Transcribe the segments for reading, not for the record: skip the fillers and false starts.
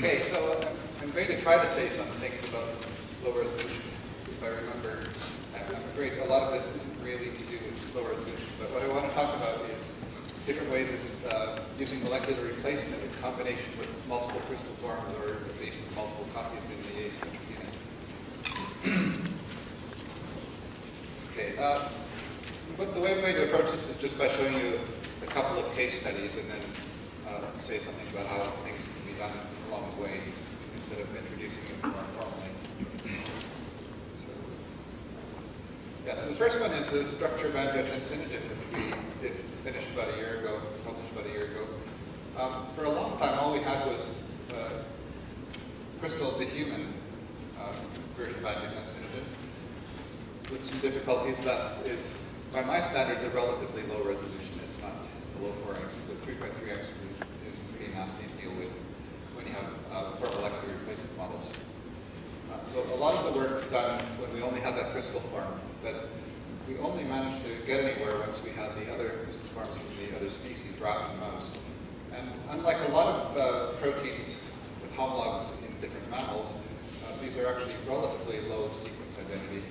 Okay, so I'm going to try to say some things about low resolution. If I remember, I'm afraid a lot of this isn't really to do with low resolution, but what I want to talk about is different ways of using molecular replacement in combination with multiple crystal forms, or at least multiple copies in the asymmetry unit. Okay, but the way I'm going to approach this is just by showing you a couple of case studies and then say something about how things can be done along the way instead of introducing it more formally. So the first one is the structure of angiotensin, which we did finish about a year ago, published about a year ago. For a long time, all we had was crystal of the human version of angiotensin. With some difficulties, that is, by my standards, a relatively low resolution. It's not below 4 angstrom, but 3.3 angstrom is pretty nasty to deal with when you have poor molecular replacement models. So a lot of the work done when we only had that crystal form, but we only managed to get anywhere once we had the other crystal forms from the other species, rat and mouse. And unlike a lot of proteins with homologs in different mammals, these are actually relatively low sequence identity.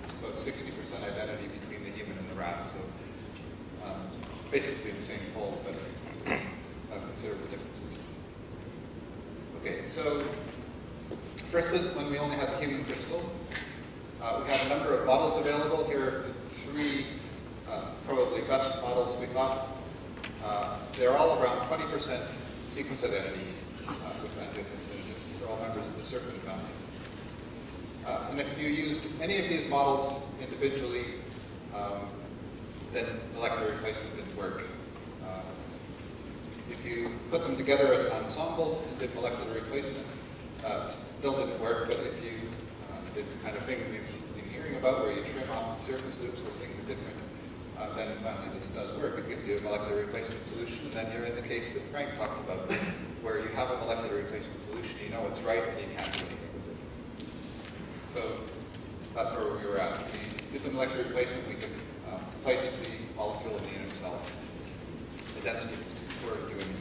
It's about 60% identity between the human and the rat, so basically the same fold, but considerable differences. Okay, so first, when we only had the human crystal, we had a number of models available. Here are the three probably best models we thought. They're all around 20% sequence identity with angiotensin. They're all members of the serpent family. And if you used any of these models individually, then molecular replacement didn't work. If you put them together as an ensemble and did molecular replacement, it still didn't work, but if you did the kind of thing we've been hearing about where you trim off the surface loops where things are different, then finally this does work. It gives you a molecular replacement solution, and then you're in the case that Frank talked about, where you have a molecular replacement solution, you know it's right, and you can't do anything with it. So that's where we were at. We did the molecular replacement, we could place the molecule in the unit cell. The density was too poor to do anything.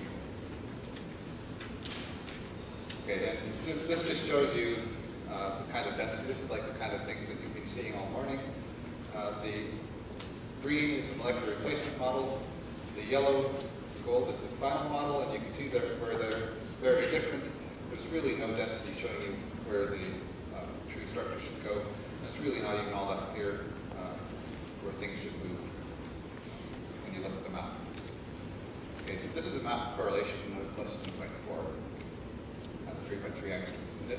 Okay, and this just shows you the kind of density. This is like the kind of things that you've been seeing all morning. The green is the molecular replacement model. The yellow, gold is the final model, and you can see that where they're very different, there's really no density showing you where the true structure should go. And it's really not even all that clear where things should move when you look at the map. Okay, so this is a map correlation of less than 0.4 at 3.3 angstroms. And you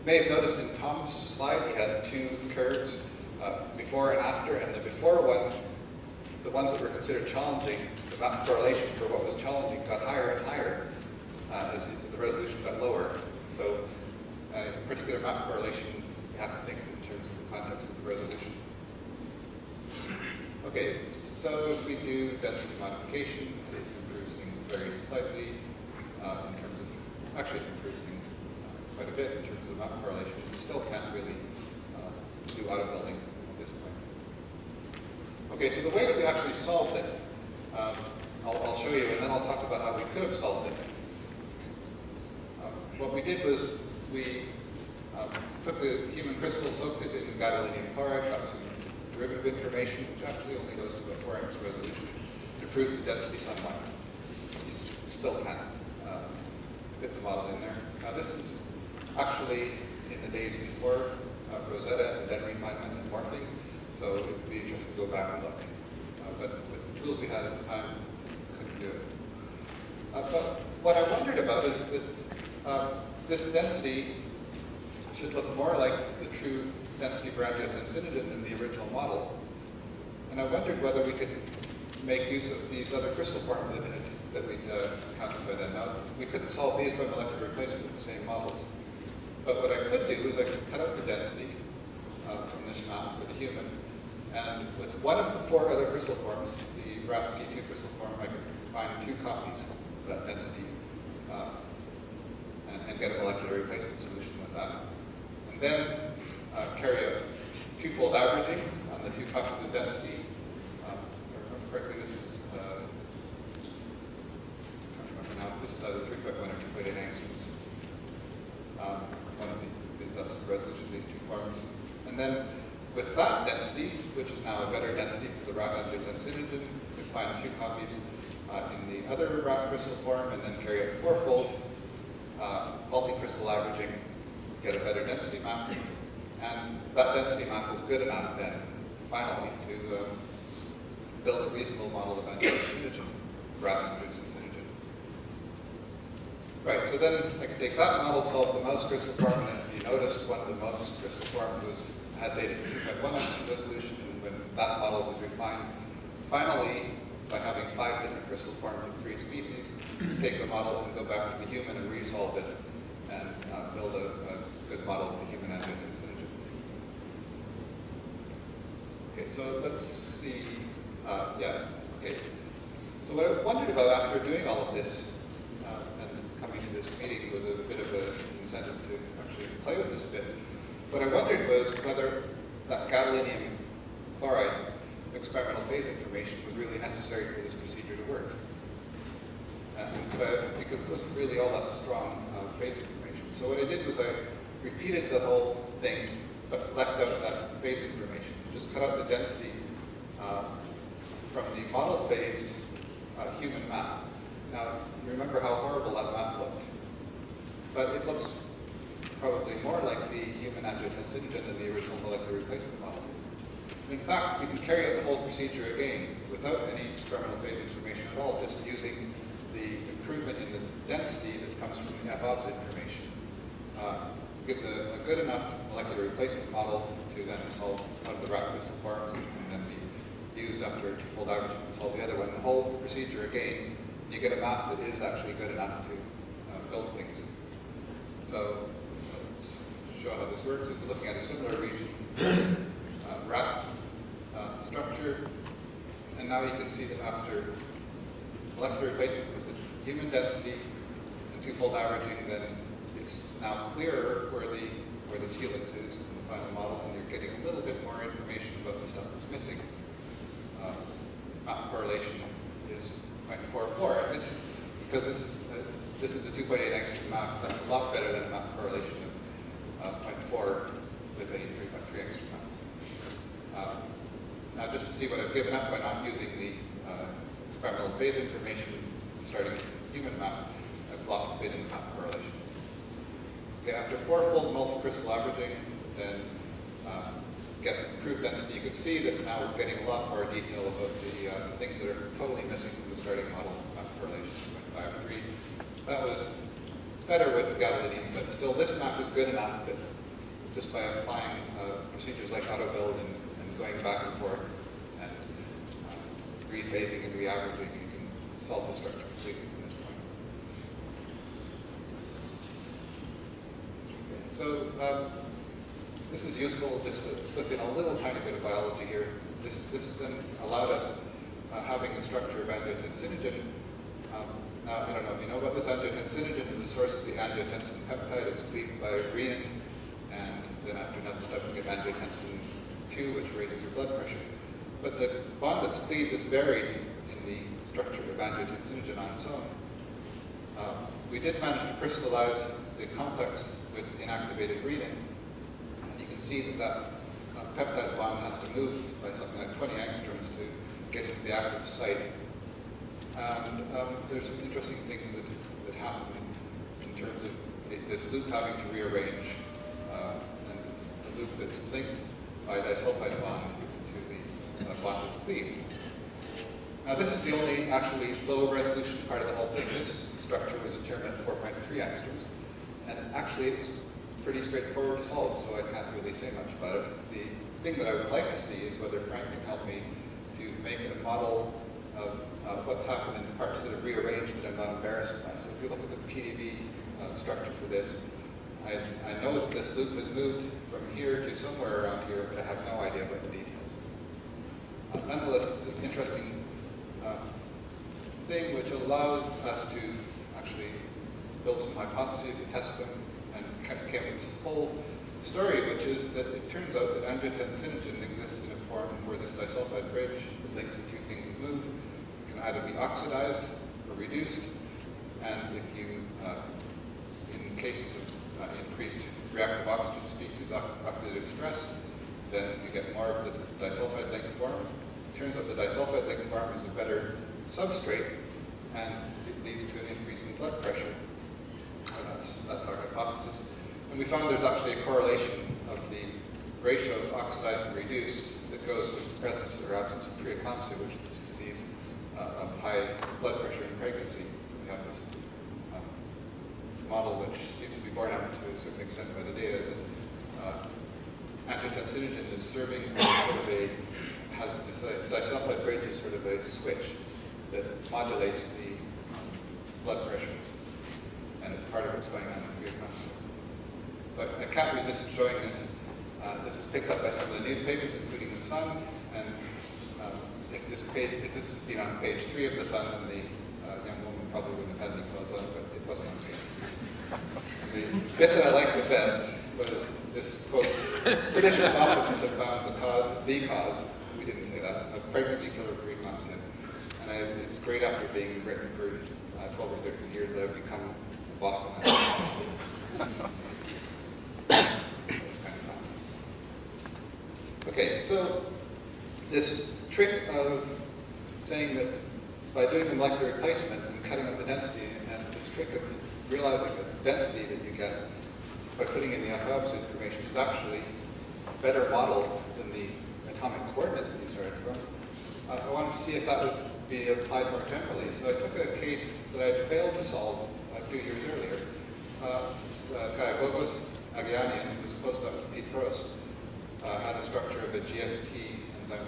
may have noticed in Tom's slide, he had two curves, before and after, and the before one, the ones that were considered challenging, the map correlation for what was challenging got higher and higher as the resolution got lower. So a particular map correlation, you have to think in terms of the context of the resolution. Okay, so if we do density modification, it improves things very slightly in terms of, actually it improves things quite a bit in terms of map correlation. We still can't really do auto-building at this point. Okay, so the way that we actually solved it, I'll show you, and then I'll talk about how we could have solved it. What we did was we took the human crystal, soaked it in gadolinium chloride, got some derivative information, which actually only goes to about 4 angstrom resolution. It improves the density somewhat. You still can't fit the model in there. This is actually in the days before Rosetta and then refinement and morphing, so it would be interesting to go back and look. But with the tools we had at the time, couldn't do it. But what I wondered about is that this density should look more like the true density for angiotensin than the original model. And I wondered whether we could make use of these other crystal forms that we'd encountered by then. Now, we couldn't solve these by molecular replacement with the same models. But what I could do is I could cut out the density from this map for the human. And with one of the 4 other crystal forms, the rat C2 crystal form, I could find 2 copies of that density and get a molecular replacement solution with that. And then carry out twofold averaging on the 2 copies of density. If I remember correctly, this is I can't remember now. This is either 3.1 or 2.8 angstroms. That's the resolution of these two forms. And then with that density, which is now a better density for the rat angiotensinogen, you can find 2 copies in the other rat crystal form, and then carry out 4-fold multi-crystal averaging, get a better density map. And that density map was good enough then, finally, to build a reasonable model of angiotensinogen, rat angiotensinogen. Right, so then I can take that model, solve the mouse crystal form, and if you noticed, one of the mouse crystal forms had data in 2.1 angstrom resolution, and when that model was refined, finally, by having 5 different crystal forms of 3 species, take the model and go back to the human and resolve it, and build a good model of the human angiotensinogen. Okay, so let's see, okay. So what I wondered about after doing all of this, coming to this meeting was a bit of an incentive to actually play with this a bit. What I wondered was whether that gadolinium chloride experimental phase information was really necessary for this procedure to work. Because it wasn't really all that strong phase information. So what I did was I repeated the whole thing, but left out that phase information. Just cut out the density from the model phased human map. Now, you remember how horrible that map looked. But it looks probably more like the human angiotensinogen than the original molecular replacement model. In fact, we can carry out the whole procedure again without any experimental phase information at all, just using the improvement in the density that comes from the FOBS information. Gives a good enough molecular replacement model to then solve one of the rat crystal forms, which can then be used after 2-fold averaging to solve the other one. The whole procedure again, you get a map that is actually good enough to build things. So let's show how this works. This is looking at a similar region rat structure. And now you can see that after molecular replacement with the human density and 2-fold averaging, then it's now clearer where this helix is in the final model, and you're getting a little bit more information about the stuff that's missing. Map correlation is 0.44. And because this is a 2.8 angstrom map, that's a lot better than a map correlation of 0.4 with a 3.3 angstrom map. Now, just to see what I've given up by not using the experimental phase information, starting with the human map, I've lost a bit in the map correlation. Okay, after 4-fold multi-crystal averaging, then get improved density, you can see that now we're getting a lot more detail about the things that are totally missing from the starting model map correlation 0.53. That was better with the gadolinium, but still this map is good enough that just by applying procedures like auto-build and going back and forth and rephasing and re-averaging, you can solve the structure completely from this point. Okay, so this is useful, just to slip in a little tiny bit of biology here. This then allowed us having the structure of angiotensinogen. Now, I don't know if you know about this. Angiotensinogen is the source of the angiotensin peptide. It's cleaved by renin, and then after another step we get angiotensin 2, which raises your blood pressure. But the bond that's cleaved is buried in the structure of angiotensinogen on its own. We did manage to crystallize the complex with inactivated renin. And you can see that peptide bond has to move by something like 20 angstroms to get into the active site. And there's some interesting things that happen in terms of this loop having to rearrange. And it's a loop that's linked by a disulfide bond to the bond that's cleaved. Now this is the only actually low resolution part of the whole thing. This structure was determined at 4.3 angstroms. And actually it was pretty straightforward to solve, so I can't really say much about it. The thing that I would like to see is whether Frank can help me to make a model of what's happened in the parts that are rearranged that I'm not embarrassed by. So if you look at the PDB structure for this, I know that this loop has moved from here to somewhere around here, but I have no idea what the details. Nonetheless, it's an interesting thing which allowed us to actually build some hypotheses and test them, and came with this whole story, which is that it turns out that angiotensinogen exists in a form where this disulfide bridge that links the two things that move can either be oxidized or reduced, and if you, in cases of increased reactive oxygen species, oxidative stress, then you get more of the disulfide link form. It turns out the disulfide link form is a better substrate, and it leads to an increase in blood pressure. That's our hypothesis. And we found there's actually a correlation of the ratio of oxidized and reduced that goes with the presence or absence of preeclampsia, which is this disease of high blood pressure in pregnancy. We have this model which seems to be borne out to a certain extent by the data that angiotensinogen is serving as sort of has this disulfide bridge is sort of a switch that modulates the blood pressure, and it's part of what's going on in preeclampsia. So I can't resist showing this. This was picked up by some of the newspapers, including The Sun, and if this had been on page 3 of The Sun, then the young woman probably wouldn't have had any clothes on, but it wasn't on page 3. The bit that I liked the best was this quote: "British authorities have found the cause, we didn't say that, of pregnancy killer preeclampsia." And it's great after being in Britain for 12 or 13 years that I've become a Boston. Okay, so this trick of saying that by doing the molecular replacement and cutting up the density, and this trick of realizing that the density that you get by putting in the FOBS information is actually a better model than the atomic coordinates that you started from, I wanted to see if that would be applied more generally. So I took a case that I had failed to solve a few years earlier. This guy, Bogos Agianian, who was postdoc with Pete Gross, had a structure of a GST enzyme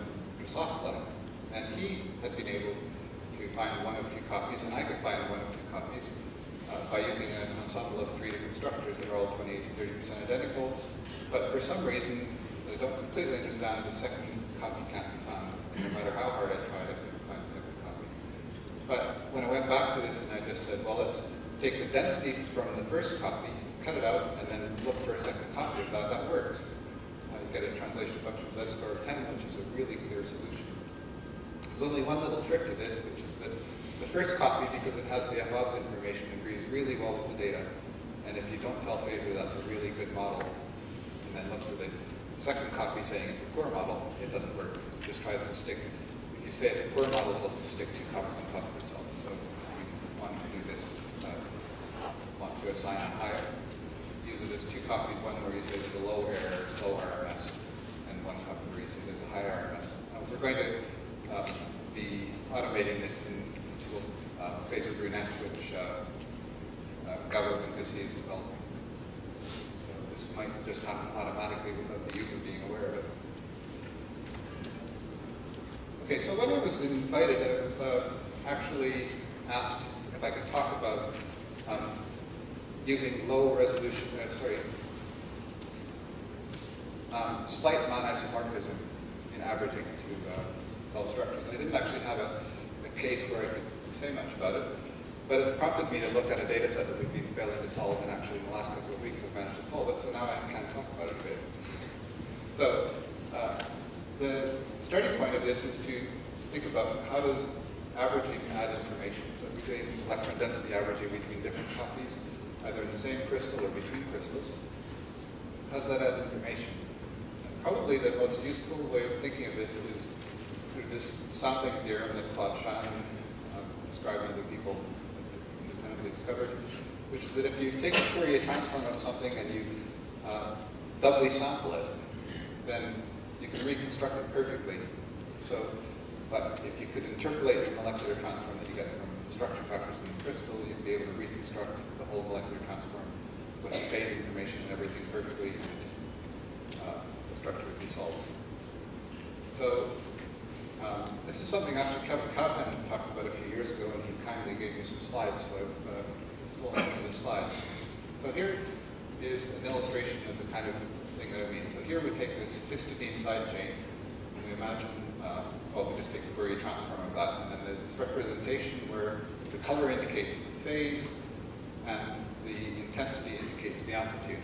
Drosophila, and he had been able to find one of 2 copies, and I could find one of 2 copies by using an ensemble of 3 different structures that are all 28 to 30% identical. But for some reason, I don't completely understand, the second copy can't be found. No matter how hard I tried, I couldn't find the second copy. But when I went back to this and I just said, well, let's take the density from the first copy, cut it out, and then look for a second copy of that, that works. You get a translation function z-score of 10, which is a really clear solution. There's only one little trick to this, which is that the first copy, because it has the FOBS information, agrees really well with the data. And if you don't tell Phaser that's a really good model, and then look for the second copy saying it's a poor model, it doesn't work. It just tries to stick. If you say it's a poor model, it'll stick 2 copies on top of itself. So we want to do this, want to assign a higher. Use it as 2 copies, one where you say there's a low error, low RMS, and 1 copy where you say there's a high RMS. We're going to be automating this in the tool Phaser Brunette, which Gabo Vinkasi is developing. So this might just happen automatically without the user being aware of it. Okay, so when I was invited, I was actually asked if I could talk about using low resolution, slight non-isomorphism in averaging to cell structures. And I didn't actually have a case where I could say much about it, but it prompted me to look at a data set that we've been failing to solve, and actually in the last couple of weeks I've managed to solve it, so now I can talk about it a bit. So the starting point of this is to think about how does averaging add information. So we're doing electron density averaging between different copies, either in the same crystal or between crystals. How does that add information? And probably the most useful way of thinking of this is through this sampling theorem that Claude Shannon described and other people independently discovered, which is that if you take a Fourier transform of something and you doubly sample it, then you can reconstruct it perfectly. So, but if you could interpolate the molecular transform that you get from the structure factors in the crystal, you'd be able to reconstruct the whole molecular transform with the phase information and everything perfectly, and the structure would be solved. So this is something actually Kevin Kaupan talked about a few years ago, and he kindly gave me some slides, so I've stolen some of his slides. So here is an illustration of the kind of thing that I mean. So here we take this histidine side chain, and we imagine, well, we just take the Fourier transform of that, and then there's this representation where the color indicates the phase, and the intensity indicates the amplitude.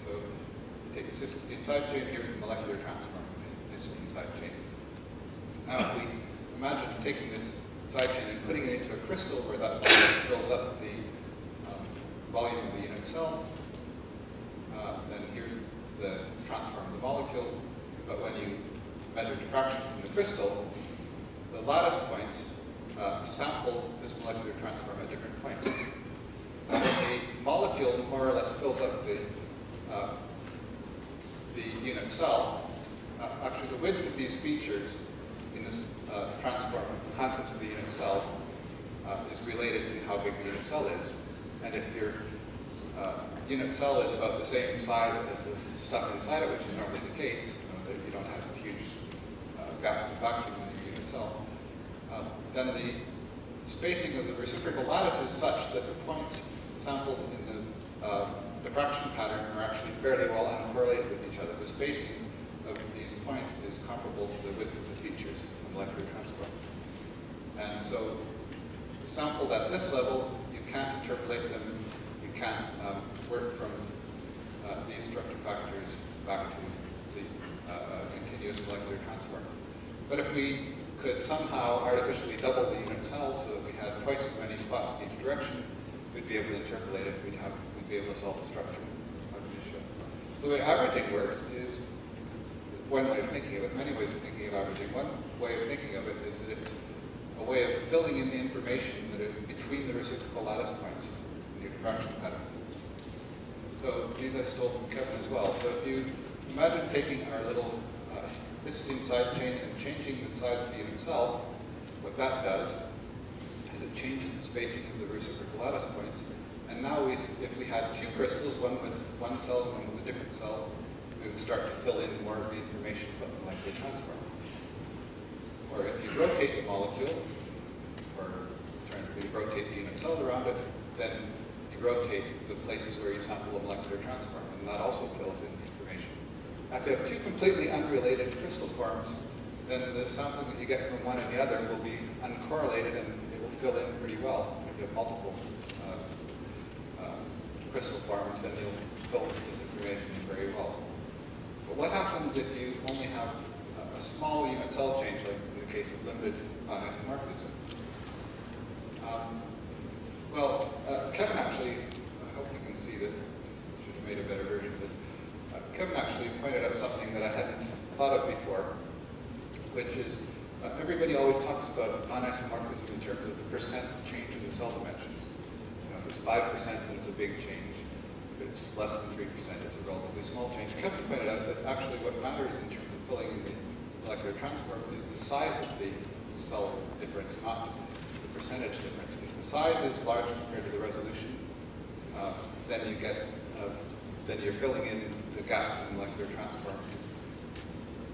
So we take this histidine side chain, here's the molecular transform of the histidine side chain. Now, if we imagine taking this side chain and putting it into a crystal where that fills up the volume of the unit cell, then here's the transform of the molecule. But when you measure diffraction from the crystal, the lattice points sample this molecular transform at different points. The molecule more or less fills up the unit cell. Actually, the width of these features in this transform of the contents of the unit cell is related to how big the unit cell is. And if your unit cell is about the same size as the stuff inside it, which is normally the case, that you don't have huge gaps in vacuum in your unit cell, then the spacing of the reciprocal lattice is such that the points sampled in the diffraction pattern are actually fairly well uncorrelated with each other. The spacing of these points is comparable to the width of the features of the molecular transform. And so, sampled at this level, you can't interpolate them, you can't work from these structure factors back to the continuous molecular transform. But if we could somehow artificially double the unit cell so that we had twice as many spots in each direction, we'd be able to interpolate it, we'd be able to solve the structure of the issue. So the way averaging works is one way of thinking of it, many ways of thinking of averaging. One way of thinking of it is that it's a way of filling in the information that is between the reciprocal lattice points in your diffraction pattern. So these I stole from Kevin as well. So if you imagine taking our little histidine side chain and changing the size of the unit cell, what that does is it changes the spacing of the reciprocal lattice points. And now if we had two crystals, one with one cell and one with a different cell, we would start to fill in more of the information about the molecular transform. Or if you rotate the molecule, or you rotate the unit cell around it, then you rotate the places where you sample the molecular transform, and that also fills in the information. Now, if you have two completely unrelated crystal forms, then the sampling that you get from one and the other will be uncorrelated, and it will fill in pretty well. If you have multiple crystal forms, then you'll fill this information in very well. But what happens if you only have a small unit cell change, like in the case of limited non-isomorphism? Kevin actually, I hope you can see this, should have made a better version of this. Kevin actually pointed out something that I hadn't thought of before, which is everybody always talks about non-isomorphism in terms of the percent change in the cell dimensions. You know, if it's 5%, then it's a big change. If it's less than 3%, it's a relatively small change. Kevin pointed out that actually what matters in terms of filling in the molecular transform is the size of the cell difference, not the percentage difference. If the size is large compared to the resolution, then you get, then you're filling in the gaps in the molecular transform,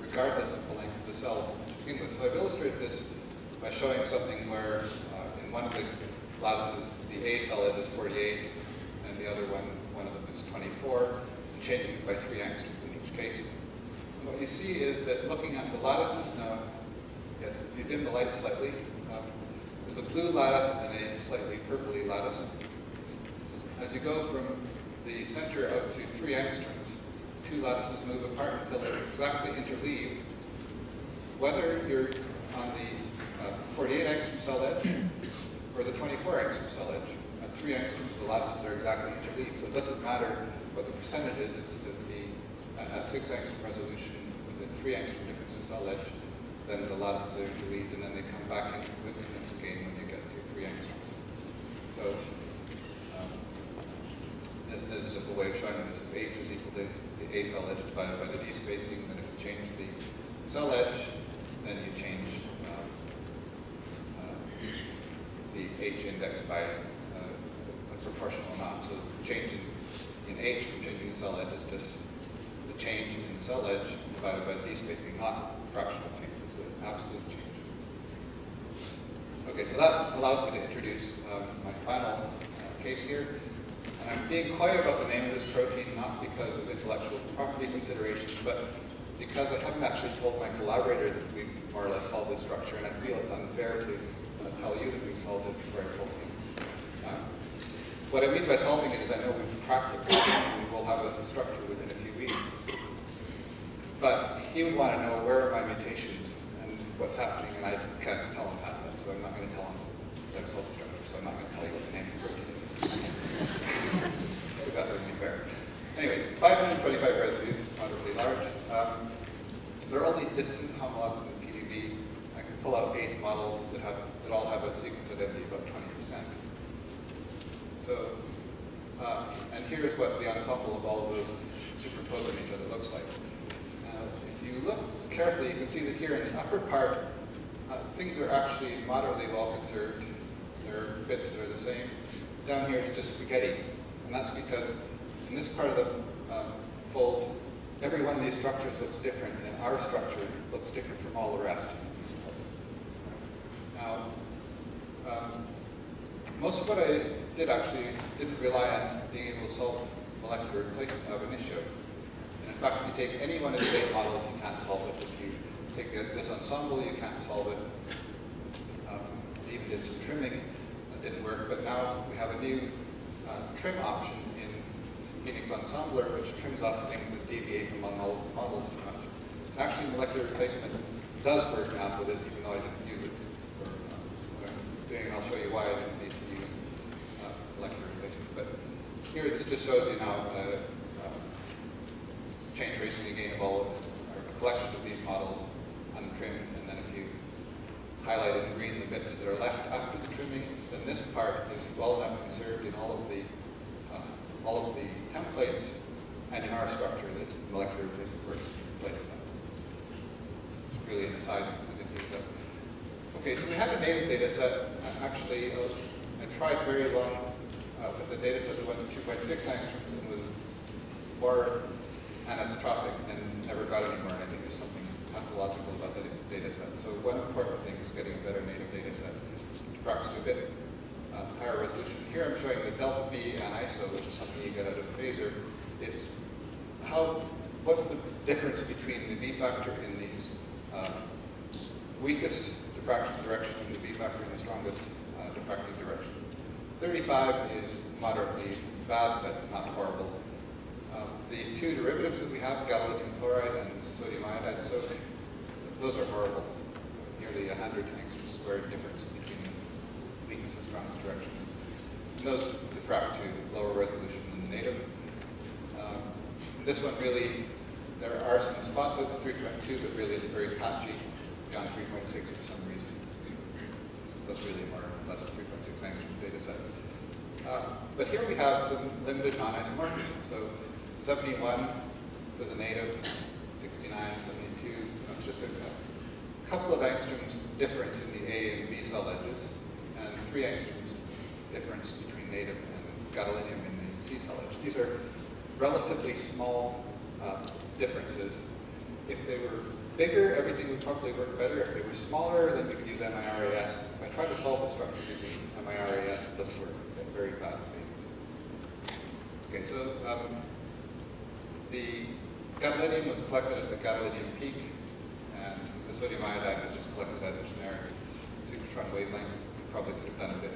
regardless of the length of the cell to begin with. So I've illustrated this by showing something where in one of the lattices, the A cell edge is 48, and the other one of them is 24, and changing it by 3 angstroms in each case. And what you see is that looking at the lattices now, yes, you dim the light slightly. There's a blue lattice and a slightly purpley lattice. As you go from the center up to 3 angstroms, 2 lattices move apart until they're exactly interleaved. Whether you're on the 48 angstrom cell edge or the 24 angstrom cell edge, at 3 angstroms the lattices are exactly interleaved. So it doesn't matter what the percentage is, it's that at 6 angstrom resolution with a 3 angstrom difference in cell edge, then the lattices are interleaved, and then they come back into coincidence again when you get to 3 angstroms. So there's a simple way of showing this. If H is equal to the A cell edge divided by the D spacing, then if you change the cell edge, then you change the H index by a proportional amount. So the change in H from changing the cell edge is just the change in the cell edge divided by the D spacing, not fractional change. It's an absolute change. Okay, so that allows me to introduce my final case here. And I'm being coy about the name of this protein, not because of intellectual property considerations, but because I haven't actually told my collaborator that we've more or less solved this structure, and I feel it's unfair to tell you that we've solved it before I told him. What I mean by solving it is I know we've cracked the protein, and we will have a structure within a few weeks. But he would want to know where are my mutations and what's happening, and I can't tell him that, so I'm not going to tell him that I've solved the structure, so I'm not going to tell you what the name of the protein is. Because that wouldn't be fair. Anyways, 525 residues, moderately large. They're only distant homologs in the PDB. I can pull out 8 models that all have a sequence identity about 20%. So, and here's what the ensemble of all of those superposed on each other looks like. Now, if you look carefully, you can see that here in the upper part, things are actually moderately well conserved. There are bits that are the same. Down here it's just spaghetti. And that's because in this part of the fold, every one of these structures looks different, and our structure looks different from all the rest. Now, most of what I did actually didn't rely on being able to solve molecular replacement ab initio. And in fact, if you take any one of the 8 models, you can't solve it. If you take this ensemble, you can't solve it. Even did some trimming, that didn't work. But now we have a new trim option in Phoenix Ensembler, which trims off things that deviate among all of the models too much. And actually, molecular replacement does work now for this, even though I didn't use it for what I'm doing. And I'll show you why I didn't need to use molecular replacement. But here, this just shows you now chain tracing again of all of a collection of these models untrimmed. And then if you highlight in green the bits that are left after the trimming, then this part is well enough conserved in all of the templates and in our structure that molecular replacement works to replace them. It's really an aside, I didn't use that. Okay, so we had a native data set. Actually, I tried very long with a data set that went to 2.6 angstroms and was more anisotropic and never got anywhere. And I think there's something pathological about that data set. So one important thing was getting a better native data set to practice a bit higher resolution. Here I'm showing the delta B and ISO, which is something you get out of phasor. It's what's the difference between the B factor in the weakest diffraction direction and the B factor in the strongest diffractive direction. 35 is moderately bad, but not horrible. The 2 derivatives that we have, gadolinium chloride and sodium iodide soak, those are horrible. Nearly 100 angstrom squared difference between the weakest and strongest directions. And those diffract to lower resolution than the native. This one really, there are some spots at 3.2, but really it's very patchy beyond 3.6 for some reason. So that's really more or less a 3.6 angstrom data set. But here we have some limited non-isomorphism. So 71 for the native, 69, 72. That's just a couple of angstroms difference in the A and B cell edges, and 3 angstroms difference between native and gadolinium in the C cell edge. These are relatively small differences. If they were bigger, everything would probably work better. If they were smaller, then we could use MIRAS. If I try to solve the structure using MIRAS, it doesn't work at very bad phases. Okay, so the gadolinium was collected at the gadolinium peak, and the sodium iodide was just collected at a generic synchrotron wavelength. We probably could have done a bit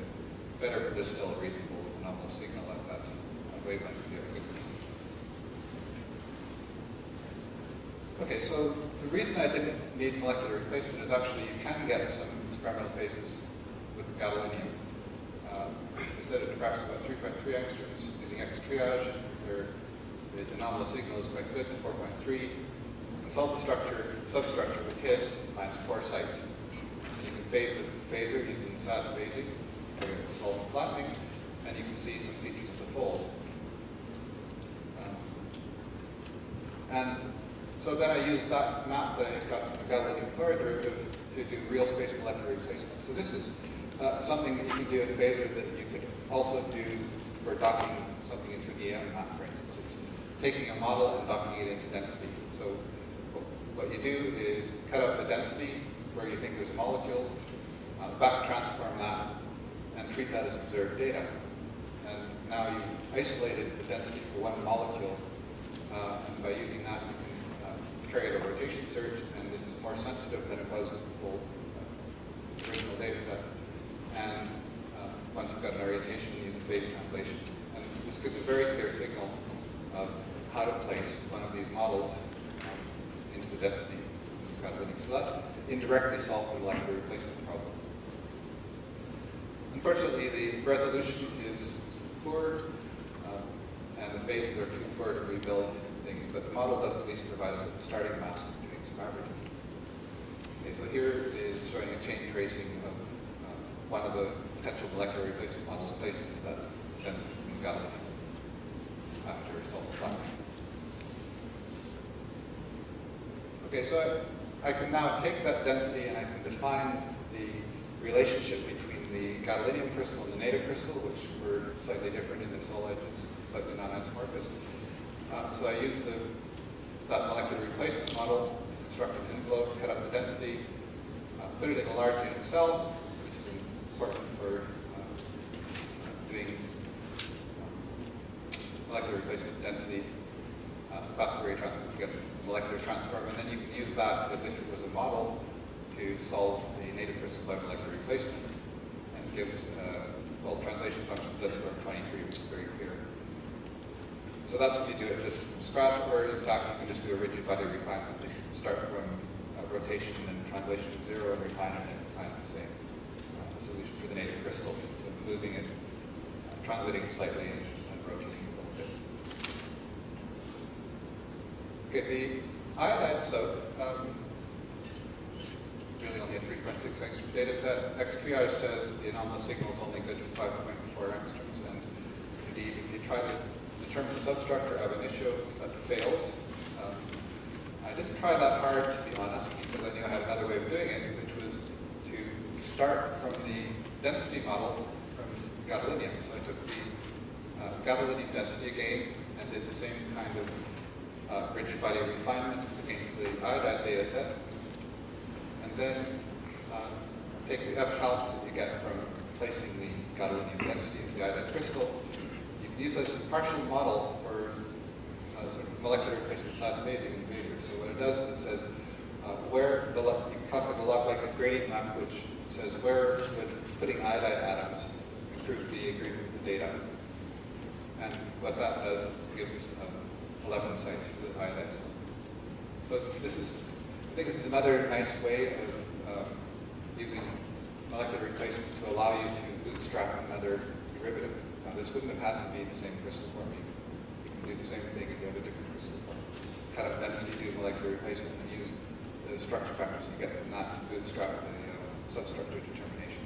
better, but there's still a reasonable anomalous signal at that wavelength if you have a good reason. Okay, so the reason I didn't need molecular replacement is actually you can get some experimental phases with gadolinium. As I said, it diffracts about 3.3 angstroms using X triage. The anomalous signal is quite good, 4.3. Consult the substructure with HIS, finds 4 sites. You can phase with phasor using SAT phasing, or solvent flattening, and you can see some features of the fold. And so then I used that map that I got from the gadolinium chloride derivative to do real space molecular replacement. So this is something that you can do in phasor that you could also do for docking something into an EM map, for instance. It's taking a model and docking it into density. So what you do is cut out the density where you think there's a molecule, back transform that, and treat that as observed data. And now you've isolated the density for one molecule, and by using that you can carry out a rotation search, and this is more sensitive than it was with the full original data set. And once you've got an orientation, you use a phase translation. And this gives a very clear signal of how to place one of these models into the density of this gadolinium. So that indirectly solves the molecular replacement problem. Unfortunately, the resolution is poor, and the phases are too poor were to rebuild things, but the model does at least provide us with the starting mask for doing some averaging. Okay, so here is showing a chain tracing of one of the potential molecular replacement models placed into that density in gadolinium after salt plowing. Okay, so I can now take that density and I can define the relationship between the gadolinium crystal and the native crystal, which were slightly different in their soul edges, slightly non-isomorphous. So I use that molecular replacement model, construct an envelope, cut up the density, put it in a large unit cell, which is important for doing molecular replacement density, fast Fourier transform to get molecular transform, and then you can use that as if it was a model to solve the native crystal by molecular replacement, and it gives, well, translation function z squared 23, which is very clear. So that's if you do it just from scratch, or in fact you can just do a rigid body refinement. You start from rotation and translation of 0 and refine it, and it finds the same solution for the native crystal. So moving it, translating it slightly, and rotating it a little bit. Okay, the iodide soap really only a 3.6 angstrom data set. X-triage says the anomalous signal is only good to 5.4 angstroms, and indeed, if you try to determine the substructure of an issue, that fails. I didn't try that hard, to be honest, because I knew I had another way of doing it, which was to start from the density model from gadolinium. So I took the gadolinium density again and did the same kind of rigid body refinement against the iodide data set, and then take the F-halves that you get from placing the gadolinium density into the iodide crystal. You can use that as a partial model for sort of molecular replacement side phasing in phasers. So what it does is it says where the, you can calculate a log like a gradient map, which says where would putting iodide atoms improve the agreement with the data. And what that does is it gives 11 sites for the iodide. So this is, I think this is another nice way of using molecular replacement to allow you to bootstrap another derivative. Now this wouldn't have had to be the same crystal form. You can do the same thing if you have a different crystal form. Cut up density, do molecular replacement, and use the structure factors you get from that to bootstrap the substructure determination.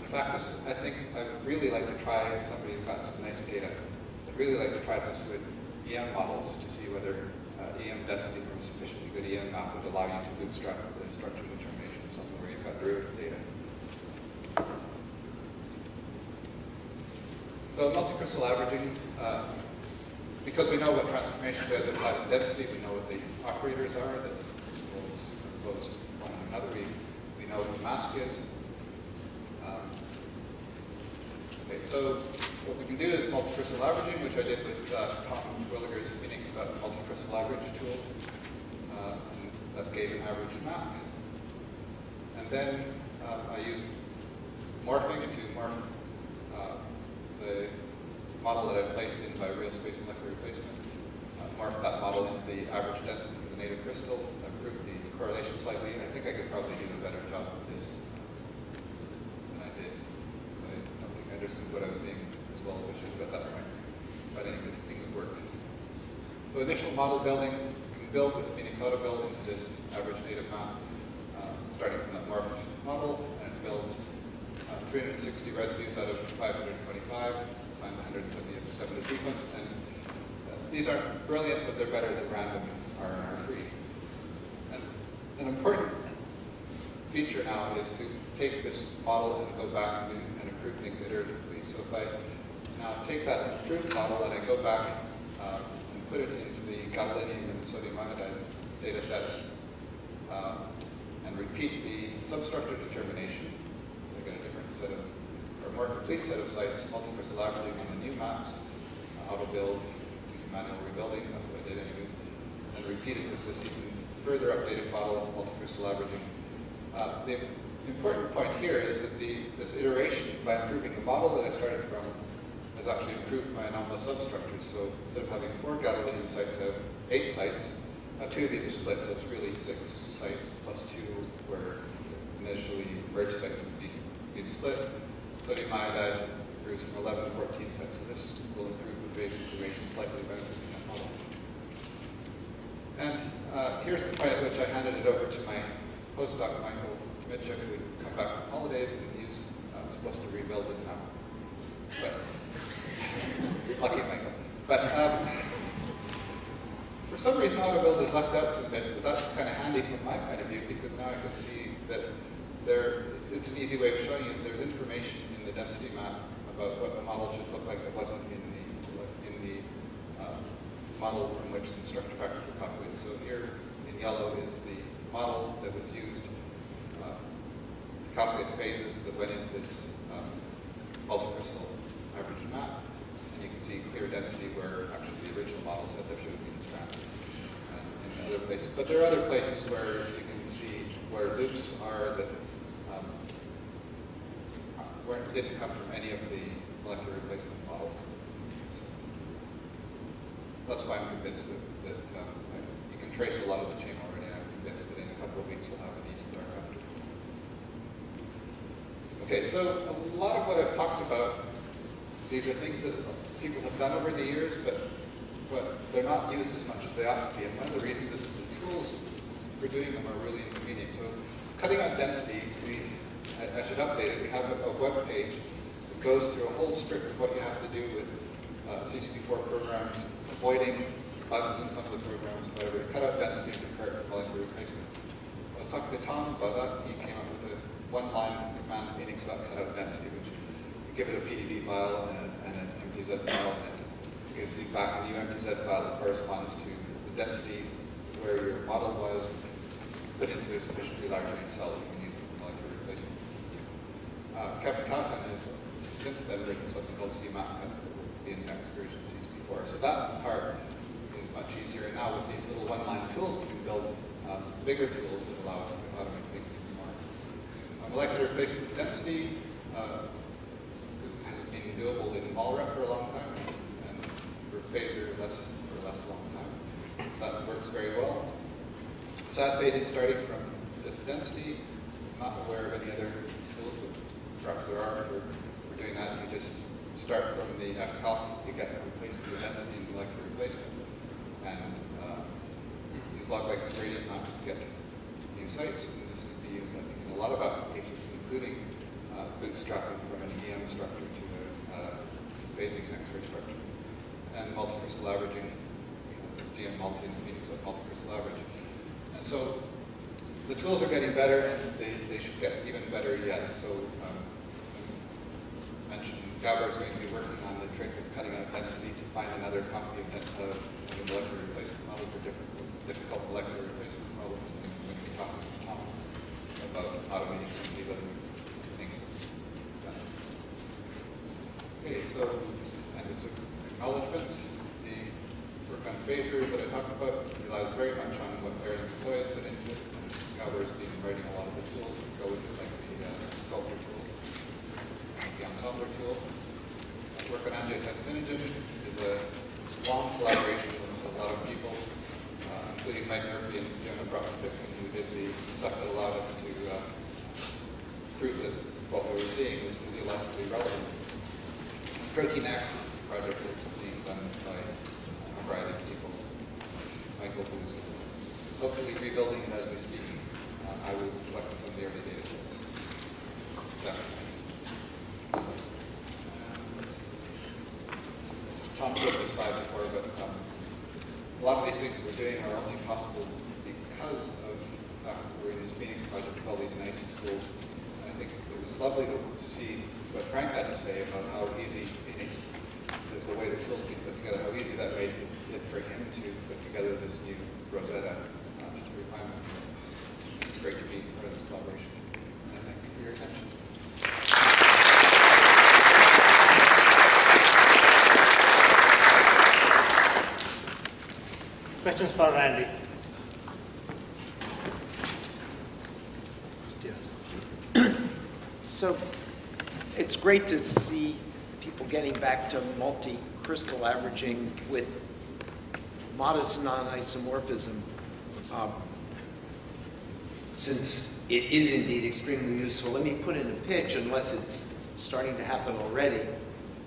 In fact, this, I think I would really like to try, if somebody who's got some nice data, I'd really like to try this with EM models to see whether EM density from a sufficiently good EM map would allow you to bootstrap the structure determination of something where you've got derivative data. So multicrystal averaging, because we know what transformation we have to apply to density, we know what the operators are that will impose one another. We know what the mask is. Okay, so what we can do is multicrystal averaging, which I did with Tom Twilliger's and Phoenix about the multicrystal average tool. And that gave an average map. And then I used morphing to morph the model that I placed in by real space molecular replacement. Morph that model into the average density of the native crystal, improve the correlation slightly. I think I could probably do a better job of this than I did. I don't think I understood what I was doing as well as I should have at that point. But anyways, things work. So initial model building, you can build with Phoenix Auto Build into this average native map, starting from that morphed model, and it builds 360 residues out of 525, assigned 170% of the sequence, and these aren't brilliant, but they're better than random RNR-free. And an important feature now is to take this model and go back and improve things iteratively. So if I now take that improved model and I go back and put it into the gadolinium and sodium iodide data sets and repeat the substructure determination, I get a different set of, or a more complete set of sites, multicrystal averaging on the new maps, auto build, using manual rebuilding, that's what I did anyways, and repeat it with this even further updated model of multicrystal averaging. The important point here is that this iteration, by improving the model that I started from, has actually improved my anomalous substructures. So instead of having 4 gadolinium sites, I have 8 sites. 2 of these are split, so it's really 6 sites plus 2 where initially merged sites would be split. Sodium iodide improves from 11 to 14 sites. So this will improve the phasing information slightly better than that model. And here's the point at which I handed it over to my postdoc, Michael Mitchell, who would come back from holidays, and he's supposed to rebuild this now. But, lucky Michael. But for some reason, auto-build is left out some bit, but that's kind of handy from my point of view, because now I can see that it's an easy way of showing you there's information in the density map about what the model should look like that wasn't in the model from which some structure factors were calculated. So here in yellow is the model that was used to calculate the phases that went into this multi-crystal average map. And you can see clear density where actually the original model said there should have been strand in other places. But there are other places where you can see where loops are that didn't come from any of the molecular replacement models. So that's why I'm convinced that you can trace a lot of the chain already, and I'm convinced that in a couple of weeks we'll have an easy dark after. Okay, so a lot of what I've talked about, these are things that people have done over the years, but they're not used as much as they ought to be. And one of the reasons is the tools for doing them are really inconvenient. So cutting out density, I should update it. We have a web page that goes through a whole script of what you have to do with CCP4 programs, avoiding bugs in some of the programs, whatever, to cut out density and compare it to molecular replacement. I was talking to Tom about that. He came up with a one-line command Phoenix.cut out density, which you give it a PDB file and an MTZ file, and it gives you back a new MTZ file that corresponds to the density where your model was, put into a sufficiently large range cell that you can use in molecular replacement. Kevin Kaufman has since then written something called CMAP that will be in the next version of CCP4. So that part is much easier. And now with these little one-line tools, we can build bigger tools that allow us to automate things even more. Molecular replacement density has been doable in MALREP for a long time, and for Phaser for a less long time. That works very well. SAT phasing starting from this density. I'm not aware of any other tools, but perhaps there are for doing that. You just start from the FCalcs that you get from replacing the density in molecular replacement, and use log-like gradient maps to get new sites. And this can be used, I think, in a lot of applications, including bootstrapping from an EM structure to phasing an X-ray structure, and multi-crystal averaging, GM multi and Phoenix of multi-crystal average. And so the tools are getting better, and they should get even better yet. So I mentioned Gabor is going to be working on the trick of cutting out density to find another copy of the molecular replacement model for difficult molecular replacement problems. And we're going to be talking to Tom about automating some of these other things. Okay, so and it's acknowledgements. The work on Phaser that I talked about relies very much on what Aaron Employees put into it. Gabor's been writing a lot of the tools that go with it, like the sculptor tool, the ensemble tool. Work on angiotensinogen is a long collaboration with a lot of people, including Mike Murphy and Fiona Broughton-Pippin, who did the stuff that allowed us to prove that what we were seeing was physiologically relevant. Protein X is a project that's being done by a variety of people. Michael, who's hopefully rebuilding it as we speak. I will collect some of the early data sets. Yeah. Tom showed this slide before, but a lot of these things we're doing are only possible because of the fact that we're in this Phoenix project with all these nice tools. And I think it was lovely to see what Frank had to say about how easy Phoenix, the way the tools being put together, how easy that made it for him to put together this new Rosetta refinement. It's great to be part of this collaboration. And I thank you for your attention. Questions for Randy? So it's great to see people getting back to multi-crystal averaging with modest non-isomorphism, since it is indeed extremely useful. Let me put in a pitch, unless it's starting to happen already,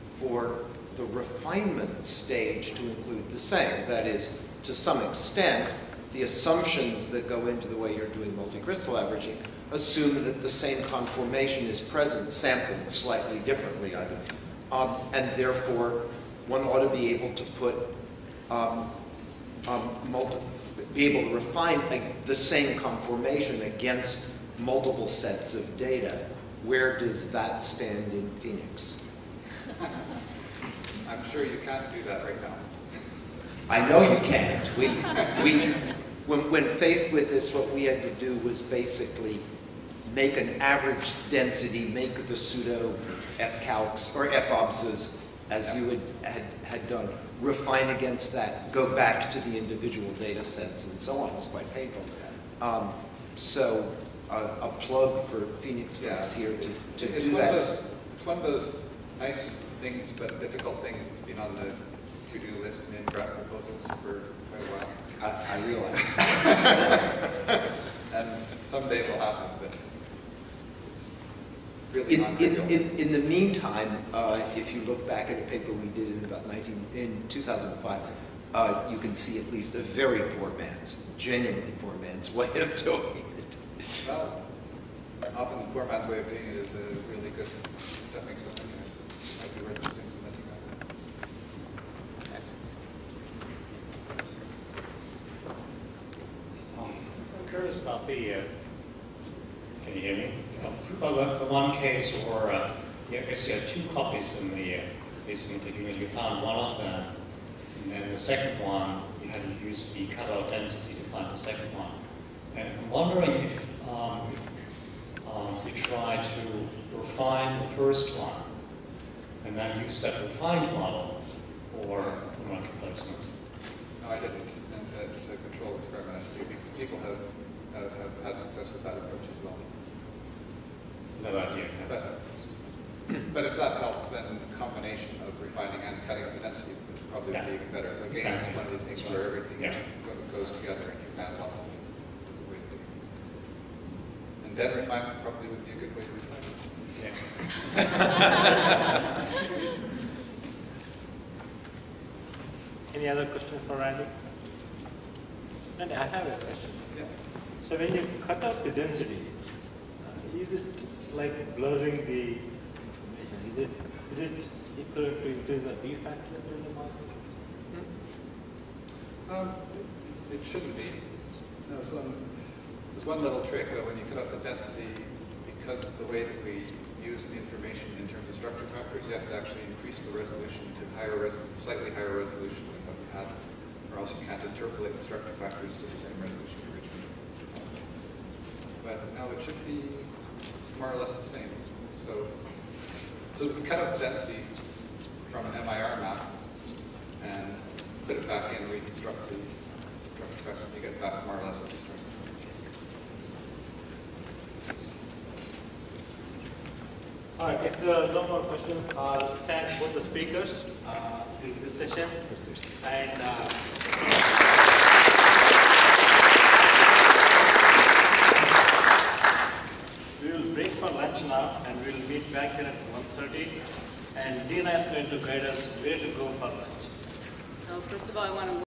for the refinement stage to include the same. That is, to some extent, the assumptions that go into the way you're doing multi-crystal averaging assume that the same conformation is present, sampled slightly differently either. And therefore, one ought to be able to put, be able to refine the same conformation against multiple sets of data. Where does that stand in Phoenix? I'm sure you can't do that right now. I know you can't. When faced with this, what we had to do was basically make an average density, make the pseudo F-calcs or F-obs as you had done, refine against that, go back to the individual data sets and so on. It was quite painful. So a plug for Phoenix folks here to do that. It's one of those nice things but difficult things that's been on the to-do list in draft proposals for quite a while. I realize. And someday it will happen, but it's really not trivial. In the meantime, if you look back at a paper we did in 2005, you can see at least a very poor man's, genuinely poor man's way of doing it. Well, often the poor man's way of doing it is a really good stepping stone. It might be worth just implementing that. I'm curious about the, can you hear me? Well, the one case where I guess you had two copies in the asymmetric unit. You found one of them, and then the second one, you had to use the cutout density to find the second one. And I'm wondering if you try to refine the first one, and then use that refined model for molecular placement. No, I didn't. And it's a control experiment actually, because people have had success with that approach as well. No idea. But if that helps, then the combination of refining and cutting up the density would probably be even better. So again, it's one of these things where everything goes together and you can add lots of different ways of doing things. And then refinement probably would be a good way to refine it. Any other question for Randy? Randy, I have a question. Yeah. So when you cut out the density, is it like blurring the information? Is it equivalent to increase the B factor in the model? It shouldn't be. No, there's one little trick though, when you cut out the density, because of the way that we use the information in terms of structure factors, you have to actually increase the resolution to slightly higher resolution than what we had, or else you can't interpolate the structure factors to the same resolution originally. But no, it should be more or less the same. So we can cut out the density from an MIR map and put it back in, reconstruct the structure factor, you get back more or less what you started. All right, if there are no more questions, I'll thank both the speakers in this session. And we will break for lunch now, and we will meet back here at 1:30. And Dina is going to guide us where to go for lunch. So first of all, I want to